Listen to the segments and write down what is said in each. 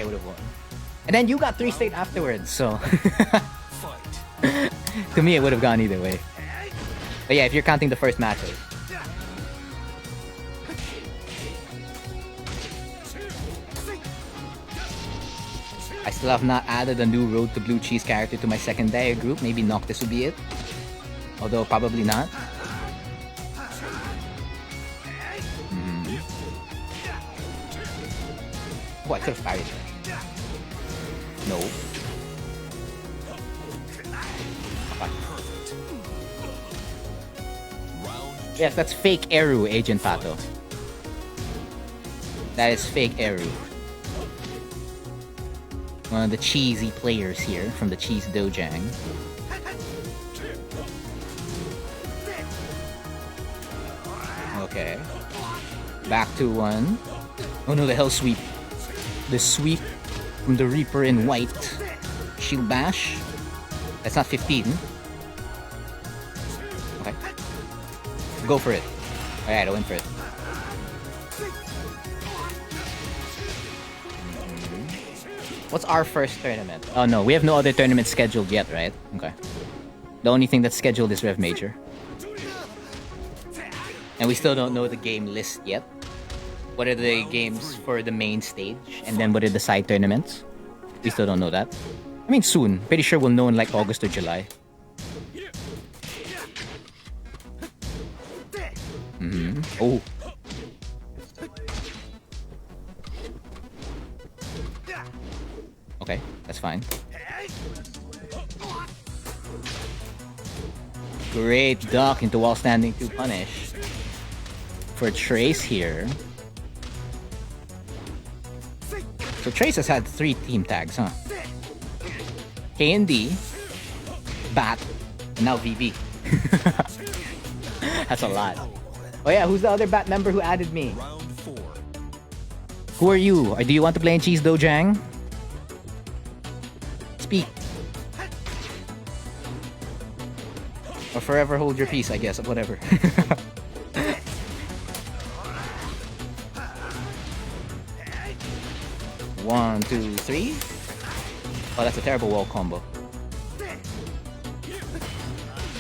I would have won. And then you got 3 state afterwards, so... To me, it would have gone either way. But yeah, if you're counting the first matches. I still have not added a new Road to Blue Cheese character to my secondary group. Maybe Noctis would be it. Although, probably not. Oh, I could have parried that. No. Okay. Yes, that's fake Eru, Agent Pato. That is fake Eru. One of the cheesy players here from the Cheese Dojang. Okay. Back to 1. Oh no, the Hell Sweep. The sweep from the Reaper in white. Shield bash. That's not 15. Okay. Go for it. Alright, I went for it. What's our first tournament? Oh no, we have no other tournament scheduled yet, right? Okay. The only thing that's scheduled is Rev Major. And we still don't know the game list yet. What are the games for the main stage? And then what are the side tournaments? We still don't know that. I mean, soon. Pretty sure we'll know in like August or July. Oh. Okay, that's fine. Great duck into wall standing to punish. For Trace here. So Trace has had 3 team tags, huh? K&D, Bat, and now VB. That's a lot. Oh yeah, who's the other Bat member who added me? Who are you? Or do you want to play in Cheese Dojang? Speak. Or forever hold your peace, I guess. Whatever. 1, 2, 3. Oh, that's a terrible wall combo.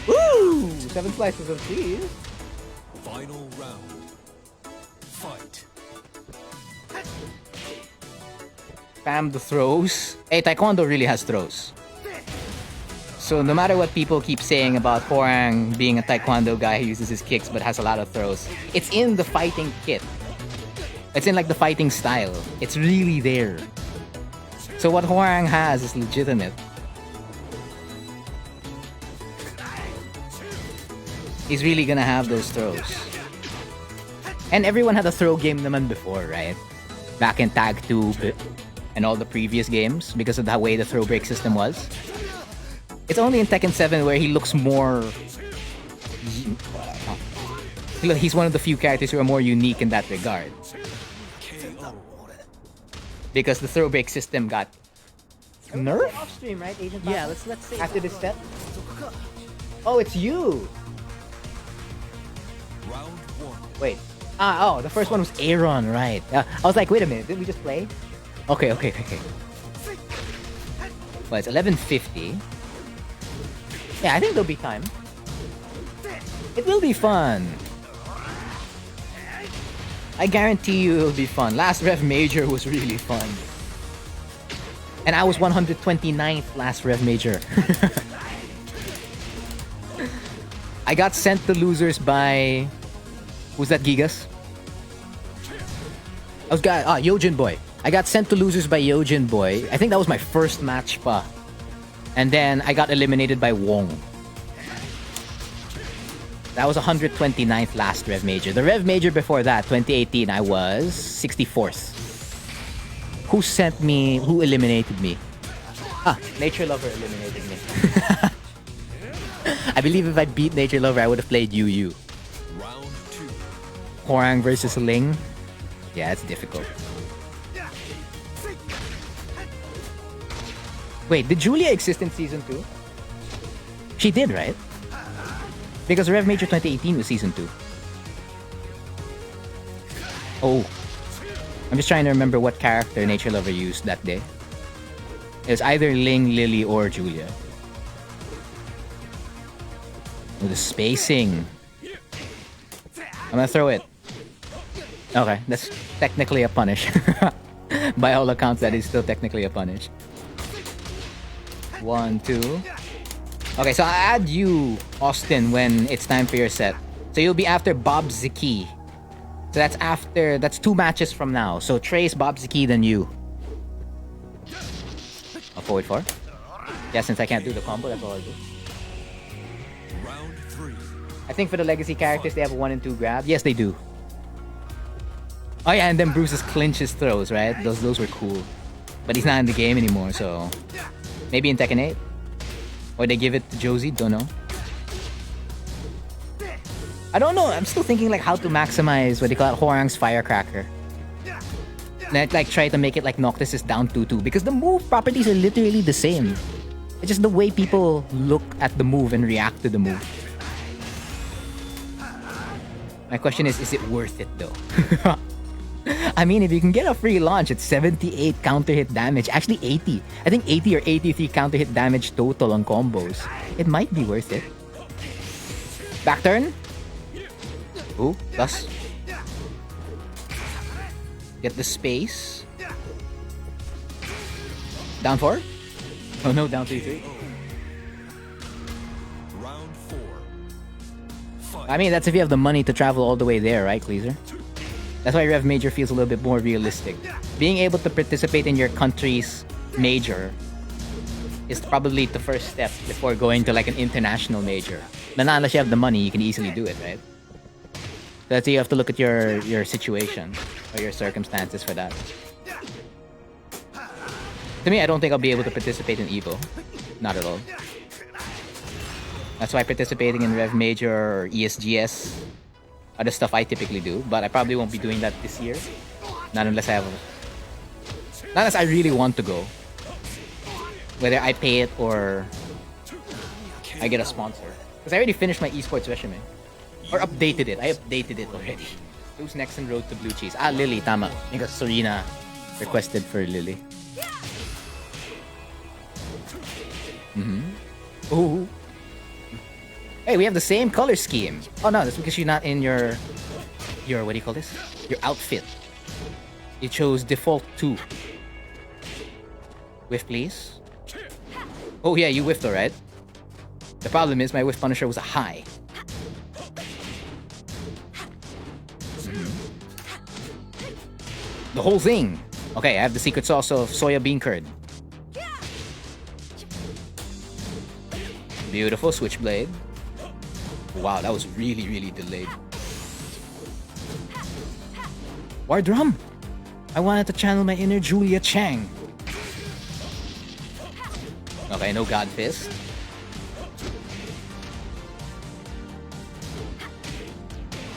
Woo! 7 slices of cheese. Final round. Fight. Spam the throws. Hey, Taekwondo really has throws. So no matter what people keep saying about Horang being a Taekwondo guy who uses his kicks but has a lot of throws, it's in the fighting kit. It's in like the fighting style. It's really there. So what Horang has is legitimate. He's really gonna have those throws. And everyone had a throw game naman before, right? Back in Tag 2 and all the previous games because of the way the throw break system was. It's only in Tekken 7 where he looks more... He's one of the few characters who are more unique in that regard. Because the throw break system got nerfed? Off stream, right, Agent? Yeah, let's say after this step. Oh, it's you! Round 1. Wait. Oh, the first one was Aaron, right. I was like, wait a minute, did we just play? Okay. Well, it's 11:50. Yeah, I think there'll be time. It will be fun. I guarantee you it'll be fun. Last Rev Major was really fun. And I was 129th last Rev Major. I got sent to losers by... Who's that, Gigas? Yojin Boy. I got sent to losers by Yojin Boy. I think that was my first match pa. And then I got eliminated by Wong. That was 129th last Rev Major. The Rev Major before that, 2018, I was 64th. Who sent me? Who eliminated me? Nature Lover eliminated me. I believe if I beat Nature Lover, I would have played Yu. Round 2. Horang versus Ling. Yeah, it's difficult. Wait, did Julia exist in Season 2? She did, right? Because Rev Major 2018 was Season 2. Oh. I'm just trying to remember what character Nature Lover used that day. It was either Ling, Lily, or Julia. Oh, the spacing. I'm gonna throw it. Okay, that's technically a punish. By all accounts, that is still technically a punish. 1, 2. Okay, so I'll add you, Austin, when it's time for your set. So you'll be after Bob Ziki. So that's 2 matches from now. So Trace, Bob Ziki, then you. I'll forward 4. Yeah, since I can't do the combo, that's all I do. Round 3. I think for the legacy characters, they have a 1 and 2 grab. Yes, they do. Oh yeah, and then Bruce's clinches throws, right? Those were cool. But he's not in the game anymore, so... Maybe in Tekken 8? Or they give it to Josie? Don't know. I don't know. I'm still thinking like how to maximize what they call it, Hwoarang's Firecracker. And I'd like try to make it like Noctis is down 2-2. Because the move properties are literally the same. It's just the way people look at the move and react to the move. My question is it worth it though? I mean, if you can get a free launch at 78 counter hit damage, actually 80. I think 80 or 83 counter hit damage total on combos. It might be worth it. Back turn. Ooh, plus. Get the space. Down 4? Oh no, down 3-3. Round 4. Fight. I mean, that's if you have the money to travel all the way there, right, Kleezer? That's why Rev Major feels a little bit more realistic. Being able to participate in your country's major is probably the first step before going to like an international major. But not unless you have the money, you can easily do it, right? That's you have to look at your situation or your circumstances for that. To me, I don't think I'll be able to participate in Evo. Not at all. That's why participating in Rev Major or ESGS are the stuff I typically do, but I probably won't be doing that this year. Not unless I really want to go. Whether I pay it or I get a sponsor. Because I already finished my esports resume. Or updated it. I updated it already. Who's next in Road to Blue Cheese? Ah, Lily, tama. Because Serena requested for Lily. Ooh. Hey, we have the same color scheme. Oh no, that's because you're not in your what do you call this? Your outfit. You chose default 2. Whiff, please. Oh yeah, you whiffed, alright. The problem is my whiff punisher was a high. The whole thing. Okay, I have the secret sauce of soya bean curd. Beautiful switchblade. Wow, that was really, really delayed. War drum! I wanted to channel my inner Julia Chang. Okay, no God Fist.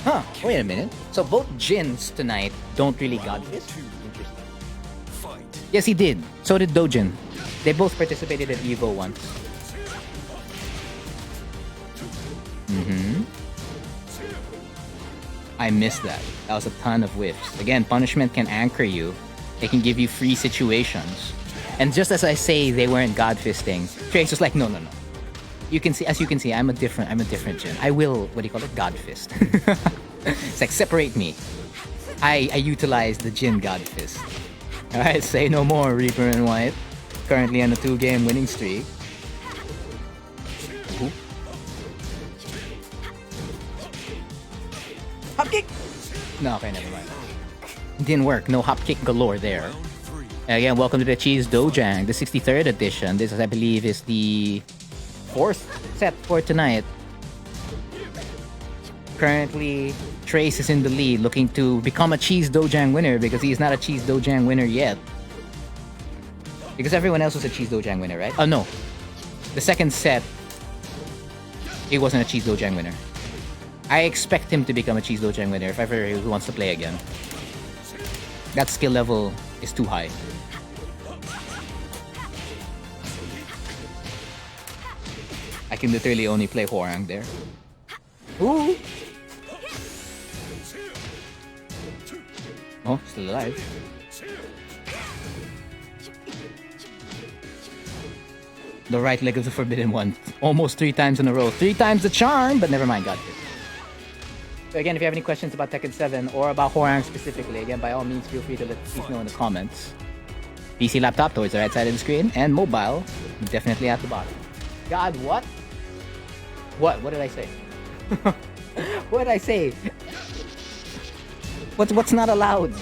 Huh, wait a minute. So both Jins tonight don't really God Fist? Interesting. Fight. Yes, he did. So did Dojang. They both participated at Evo once. I missed that. That was a ton of whiffs. Again, punishment can anchor you. It can give you free situations. And just as I say they weren't God fisting, Trace was like, no. You can see, as you can see, I'm a different Jin. I will, what do you call it? God fist. It's like, separate me. I utilize the Jin God fist. Alright, say no more, Reaper and White. Currently on a 2-game winning streak. Ooh. Hop kick! No, okay, never mind. Didn't work. No hop kick galore there. Again, welcome to the Cheese Dojang, the 63rd edition. This, I believe, is the 4th set for tonight. Currently, Trace is in the lead, looking to become a Cheese Dojang winner because he's not a Cheese Dojang winner yet. Because everyone else was a Cheese Dojang winner, right? Oh, no. The second set, he wasn't a Cheese Dojang winner. I expect him to become a Cheese Dojang winner if ever he wants to play again. That skill level is too high. I can literally only play Hwoarang there. Ooh! Oh, still alive. The right leg of the Forbidden One. Almost 3 times in a row. 3 times the charm, but never mind, got it. So again, if you have any questions about Tekken 7 or about Hwoarang specifically, again, by all means, feel free to let us know in the comments. PC, laptop, towards the right side of the screen, and mobile, definitely at the bottom. God, what? What? What did I say? What did I say? What's not allowed?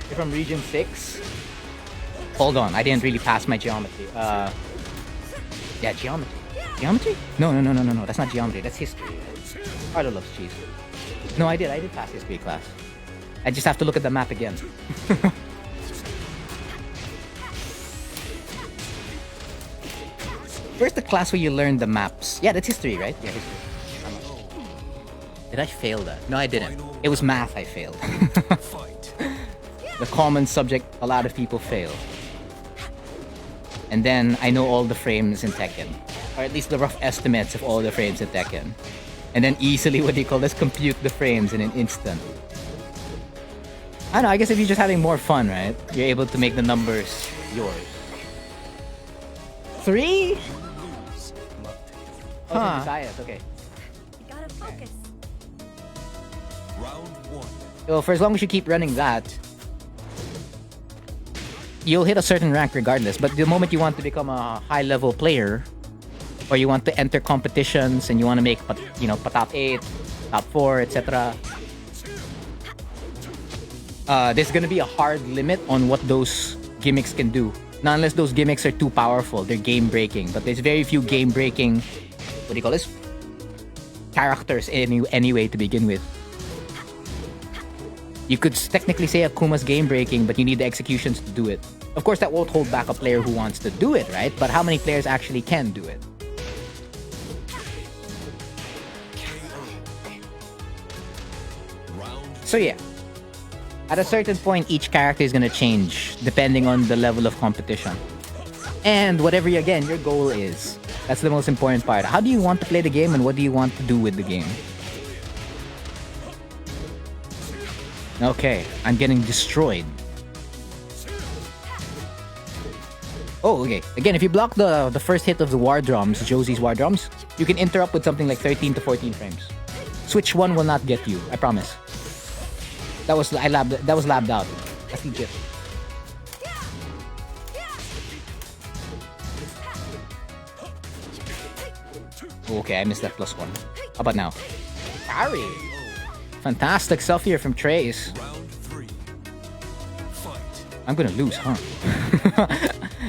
You're from region 6? Hold on, I didn't really pass my geometry. Yeah, geometry. Geometry? No, that's not geometry, that's history. Arlo loves cheese. No, I did pass history class. I just have to look at the map again. Where's the class where you learn the maps? Yeah, that's history, right? Yeah, history. Did I fail that? No, I didn't. It was math I failed. The common subject a lot of people fail. And then I know all the frames in Tekken. Or at least the rough estimates of all the frames in Tekken. And then easily, what do you call this? Compute the frames in an instant. I don't know, I guess if you're just having more fun, right? You're able to make the numbers yours. 3? Huh. Matthias, okay. You gotta focus. Round 1. So for as long as you keep running that, you'll hit a certain rank regardless. But the moment you want to become a high-level player, or you want to enter competitions and you want to make, top 8, top 4, etc. There's gonna be a hard limit on what those gimmicks can do. Not unless those gimmicks are too powerful, they're game-breaking. But there's very few game-breaking, what do you call this? Characters anyway to begin with. You could technically say Akuma's game-breaking, but you need the executions to do it. Of course, that won't hold back a player who wants to do it, right? But how many players actually can do it? So yeah, at a certain point, each character is going to change depending on the level of competition. And whatever, again, your goal is. That's the most important part. How do you want to play the game and what do you want to do with the game? Okay, I'm getting destroyed. Oh, okay. Again, if you block the first hit of the war drums, Josie's war drums, you can interrupt with something like 13 to 14 frames. Switch 1 will not get you, I promise. That was labbed out. That's legit. Okay, I missed that +1. How about now? Parry! Fantastic self here from Trace. I'm gonna lose, huh?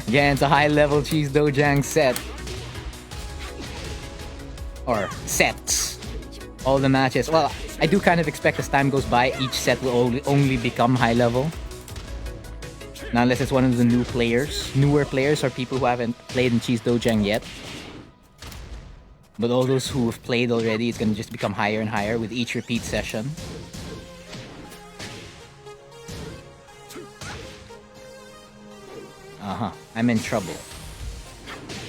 Yeah, it's a high-level Cheese Dojang set. Or sets. All the matches. Well, I do kind of expect as time goes by, each set will only become high-level. Not unless it's one of the newer players, or people who haven't played in Cheese Dojang yet. But all those who have played already, it's gonna just become higher and higher with each repeat session. I'm in trouble.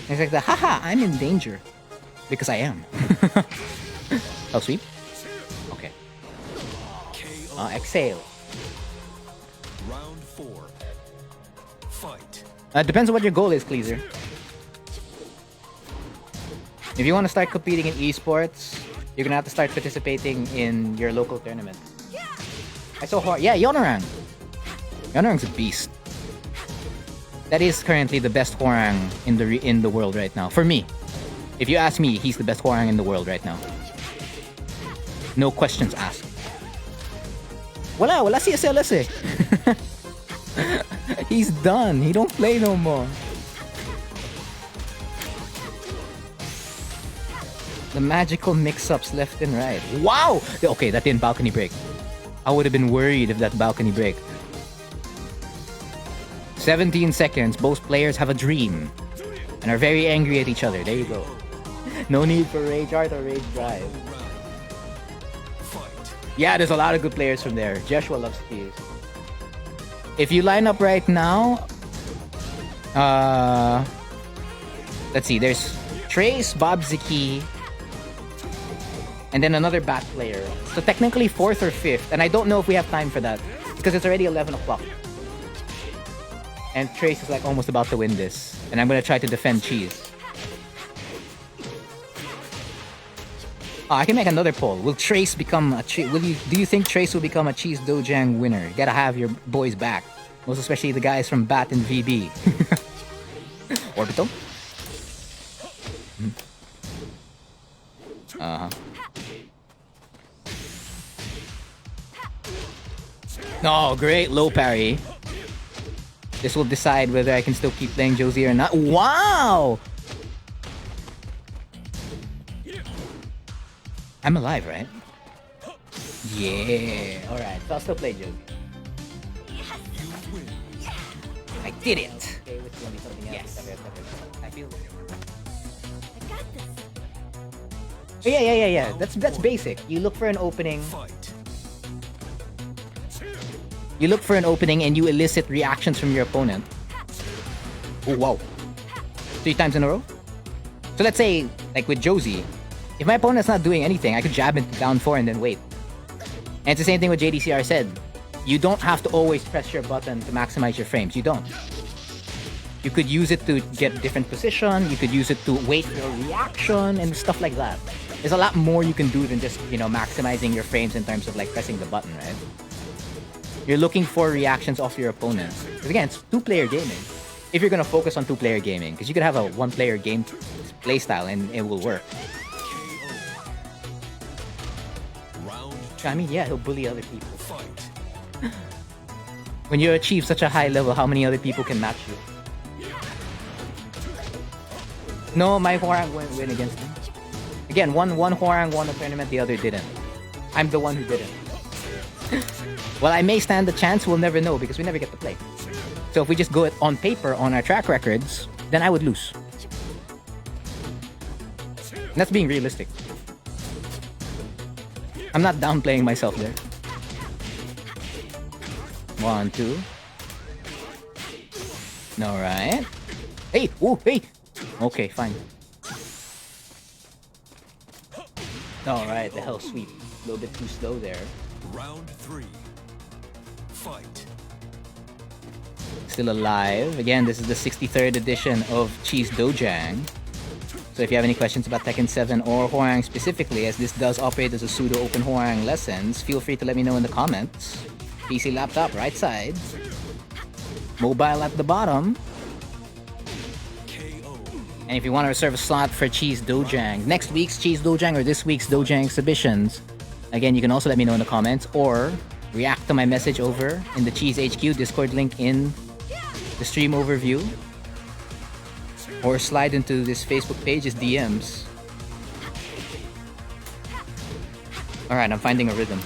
It's like the haha, I'm in danger. Because I am. Oh, sweep? Okay. Exhale. Round 4. Fight. Depends on what your goal is, Cleaser. If you want to start competing in esports, you're gonna have to start participating in your local tournament. I saw hard. Yeah, Hwoarang. Hwoarang's a beast. That is currently the best Hwoarang in the world right now. For me, if you ask me, he's the best Hwoarang in the world right now. No questions asked. Wala si SLS eh. He's done. He don't play no more. The magical mix-ups left and right. Wow! Okay, that didn't balcony break. I would have been worried if that balcony break. 17 seconds. Both players have a dream and are very angry at each other. There you go. No need for Rage Art or Rage Drive. Yeah, there's a lot of good players from there. Joshua loves these. If you line up right now, let's see. There's Trace, Bob Ziki, and then another bat player. So technically 4th or 5th, and I don't know if we have time for that. because it's already 11 o'clock. And Trace is like almost about to win this. And I'm gonna try to defend Cheese. Oh, I can make another poll. Will Trace become a do you think Trace will become a Cheese Dojang winner? You gotta have your boys back. Most especially the guys from Bat and VB. Orbital? Uh-huh. Oh, great low parry. This will decide whether I can still keep playing Josie or not. Wow! I'm alive, right? Yeah. Alright, so I'll still play Josie. I did it! Okay, which one is something else? Yes. I feel... I got this. Oh, yeah. That's basic. You look for an opening. You look for an opening and you elicit reactions from your opponent. Oh, wow. 3 times in a row? So let's say, like with Josie, if my opponent's not doing anything, I could jab into down 4 and then wait. And it's the same thing what JDCR said. You don't have to always press your button to maximize your frames. You don't. You could use it to get different position. You could use it to wait for a reaction and stuff like that. There's a lot more you can do than just, maximizing your frames in terms of like pressing the button, right? You're looking for reactions off your opponent. Because again, it's 2-player gaming. If you're gonna focus on 2-player gaming, because you could have a 1-player game playstyle and it will work. I mean, yeah, he'll bully other people. When you achieve such a high level, how many other people can match you? No, my Hwoarang won't win against him. Again, one Hwoarang won a tournament, the other didn't. I'm the one who didn't. Well, I may stand the chance, we'll never know because we never get to play. So if we just go on paper on our track records, then I would lose. And that's being realistic. I'm not downplaying myself there. 1, 2. Alright. Hey! Oh, hey! Okay, fine. Alright, the hell sweep. A little bit too slow there. Round 3. Fight. Still alive. Again, this is the 63rd edition of Cheese Dojang. So if you have any questions about Tekken 7 or Hwoarang specifically, as this does operate as a pseudo open Hwoarang lessons, feel free to let me know in the comments. PC, laptop, right side. Mobile at the bottom. And if you want to reserve a slot for Cheese Dojang, next week's Cheese Dojang or this week's Dojang exhibitions, again, you can also let me know in the comments or react to my message over in the Cheese HQ Discord link in the stream overview. Or slide into this Facebook page's DMs. Alright, I'm finding a rhythm.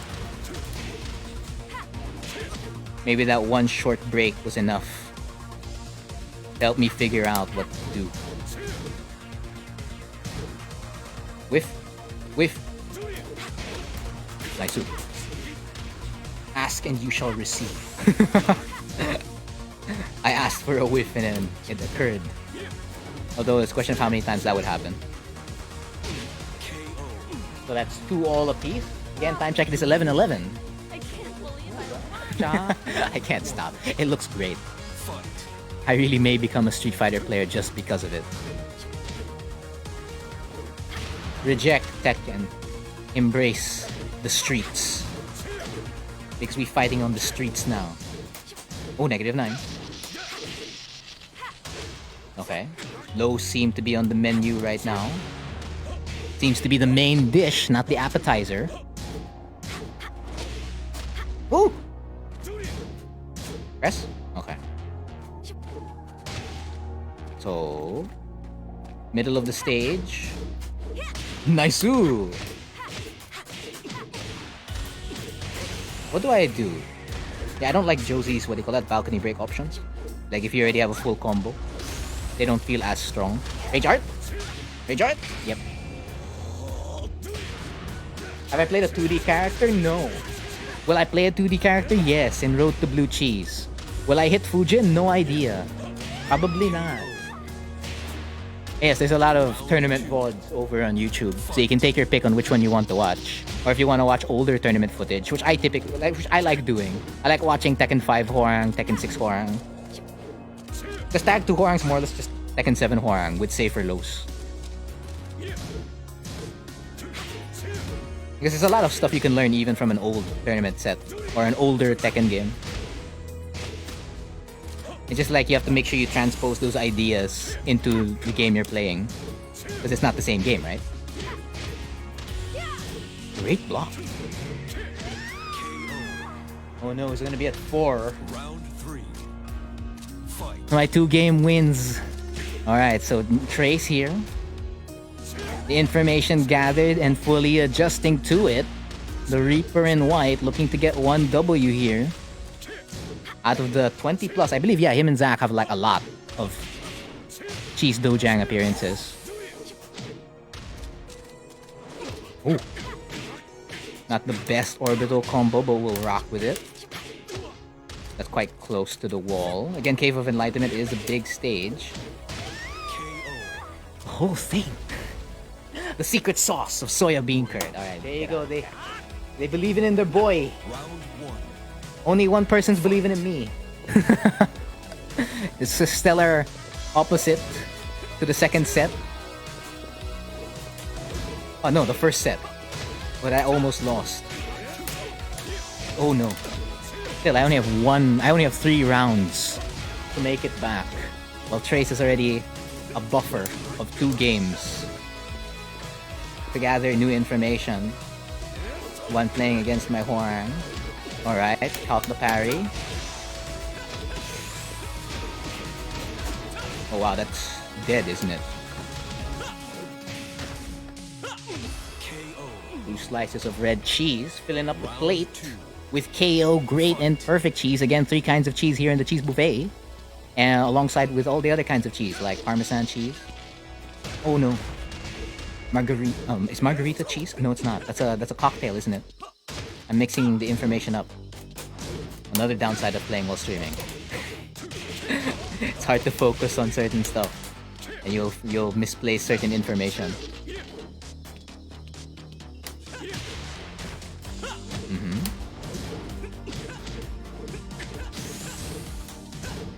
Maybe that one short break was enough to help me figure out what to do. Whiff. Whiff. Nice. Ask and you shall receive. I asked for a whiff and then it occurred. Although it's a question of how many times that would happen. So that's 2 all apiece. Again, time check, it is 11:11. I can't believe I I can't stop. It looks great. I really may become a Street Fighter player just because of it. Reject Tekken. Embrace the streets. Because we fighting on the streets now. Oh, -9. Okay. Lows seem to be on the menu right now. Seems to be the main dish, not the appetizer. Ooh! Press? Okay. So... middle of the stage. Nice-oo! What do I do? Yeah, I don't like Josie's, what do you call that, balcony break options. Like if you already have a full combo, they don't feel as strong. Rage Art? Rage Art? Yep. Have I played a 2D character? No. Will I play a 2D character? Yes, in Road to Blue Cheese. Will I hit Fujin? No idea. Probably not. Yes, there's a lot of tournament VODs over on YouTube, so you can take your pick on which one you want to watch. Or if you want to watch older tournament footage, which I like doing. I like watching Tekken 5 Hwoarang, Tekken 6 Hwoarang. Because Tag 2 Hwoarang's more or less just Tekken 7 Hwoarang with safer lows. Because there's a lot of stuff you can learn even from an old tournament set or an older Tekken game. It's just like you have to make sure you transpose those ideas into the game you're playing. Because it's not the same game, right? Great block. Oh no, it's gonna be at 4. Round 3. Fight. My 2-game wins. Alright, so Trace here. The information gathered and fully adjusting to it. The Reaper in white looking to get 1 W here. Out of the 20 plus, I believe, yeah, him and Zach have like a lot of Cheese Dojang appearances. Ooh. Not the best orbital combo, but we'll rock with it. That's quite close to the wall. Again, Cave of Enlightenment is a big stage. The whole thing. The secret sauce of soya bean curd. Alright, there you go. They believe in their boy. Round 1. Only one person's believing in me. It's a stellar opposite to the second set. Oh no, the first set. But I almost lost. Oh no. Still, I only have 3 rounds to make it back. While Trace is already a buffer of 2 games to gather new information. One playing against my Hwoarang. Alright, caught the parry. Oh wow, that's dead, isn't it? 2 slices of red cheese, filling up the plate with KO, great, and perfect cheese. Again, 3 kinds of cheese here in the cheese buffet. And alongside with all the other kinds of cheese, like Parmesan cheese. Oh no. Margarita, is margarita cheese? No, it's not. That's a cocktail, isn't it? I'm mixing the information up. Another downside of playing while streaming. It's hard to focus on certain stuff, and you'll misplace certain information.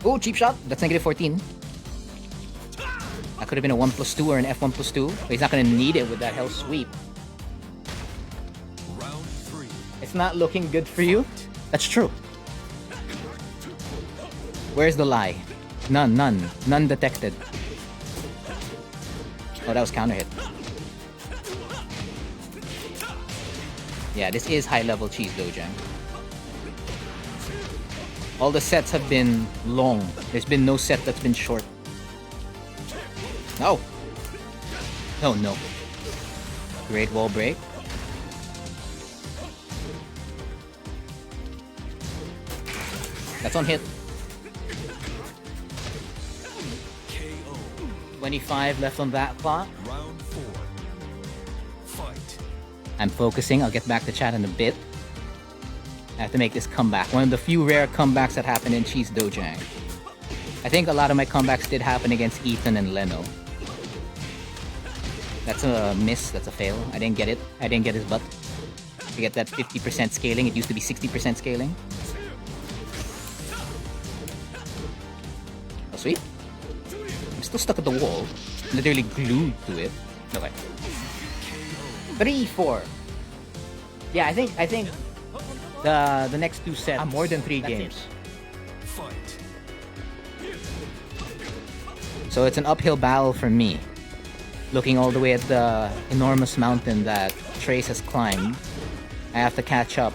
Oh, cheap shot. That's negative 14. That could have been a 1+2 or an F1+2, but he's not gonna need it with that hell sweep. Round 3. It's not looking good for you. That's true. Where's the lie? None detected. Oh, that was counter hit. Yeah, this is high level cheese Dojang. All the sets have been long. There's been no set that's been short. No! Oh no. Great wall break. That's on hit. 25 left on that clock. Round 4. Fight. I'm focusing. I'll get back to chat in a bit. I have to make this comeback. One of the few rare comebacks that happen in Cheese Dojang. I think a lot of my comebacks did happen against Ethan and Leno. That's a miss. That's a fail. I didn't get it. I didn't get his butt. To get that 50% scaling. It used to be 60% scaling. Oh, sweet. I'm still stuck at the wall. Literally glued to it. Okay. 3, 4. Yeah, I think the next 2 sets are more than 3 games. Fight. So it's an uphill battle for me. Looking all the way at the enormous mountain that Trace has climbed. I have to catch up.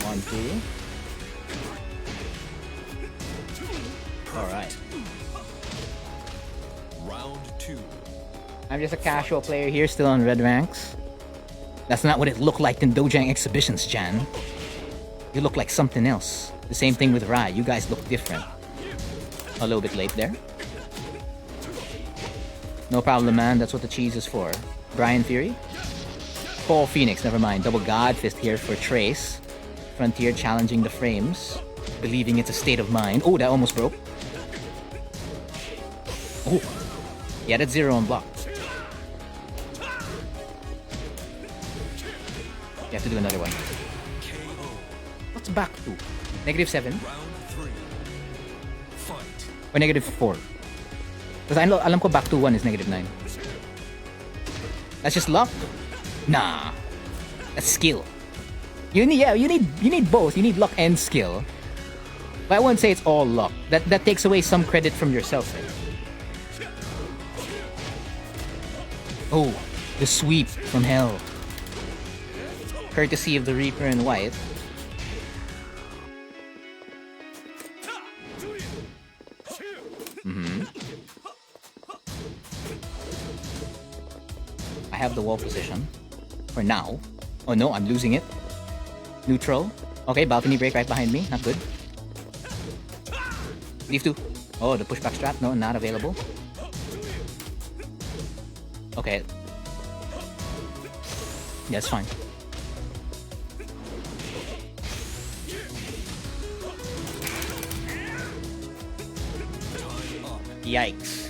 1, 2. Alright. Round 2. I'm just a casual player here, still on red ranks. That's not what it looked like in Dojang exhibitions, Jan. You look like something else. The same thing with Rai, you guys look different. A little bit late there. No problem, man, that's what the cheese is for. Brian Fury? Paul Phoenix, never mind. Double God Fist here for Trace. Frontier challenging the frames, believing it's a state of mind. Oh, that almost broke. Oh, yeah, that's 0 on block. You have to do another one. What's back to? -7? Round 3. Fight. Or -4? Because alam ko back to 1 is -9. That's just luck? Nah. That's skill. You need both. You need luck and skill. But I wouldn't say it's all luck. That takes away some credit from yourself. Right? Oh, the sweep from hell. Courtesy of the Reaper in white. I have the wall position. For now. Oh no, I'm losing it. Neutral. Okay, balcony break right behind me. Not good. Leave 2. Oh, the pushback strat. No, not available. Okay. That's fine. Yikes.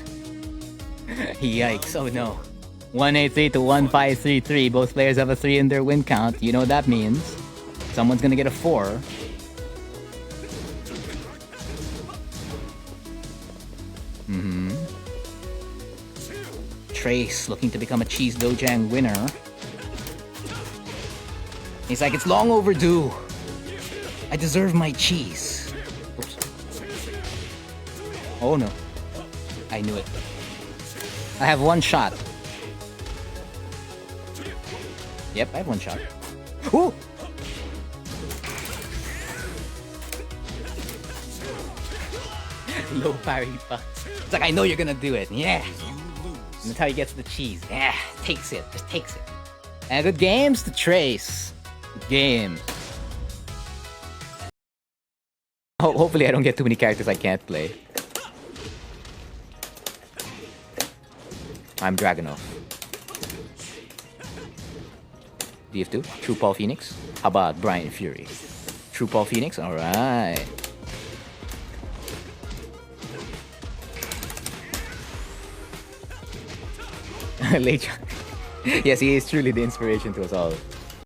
Yikes. Oh no. 183 to 1533. Both players have a 3 in their win count. You know what that means. Someone's gonna get a 4. Trace looking to become a Cheese Dojang winner. He's like, it's long overdue. I deserve my cheese. Oops. Oh no. I knew it. I have 1 shot. Yep, I have 1 shot. Ooh! Low parry pa. It's like, I know you're gonna do it. Yeah. And that's how he gets the cheese. Yeah, takes it. Just takes it. And good games to Trace. Good games. Hopefully I don't get too many characters I can't play. I'm Dragunov. DF2, True Paul Phoenix. How about Brian Fury? True Paul Phoenix, alright. Late. Yes, he is truly the inspiration to us all.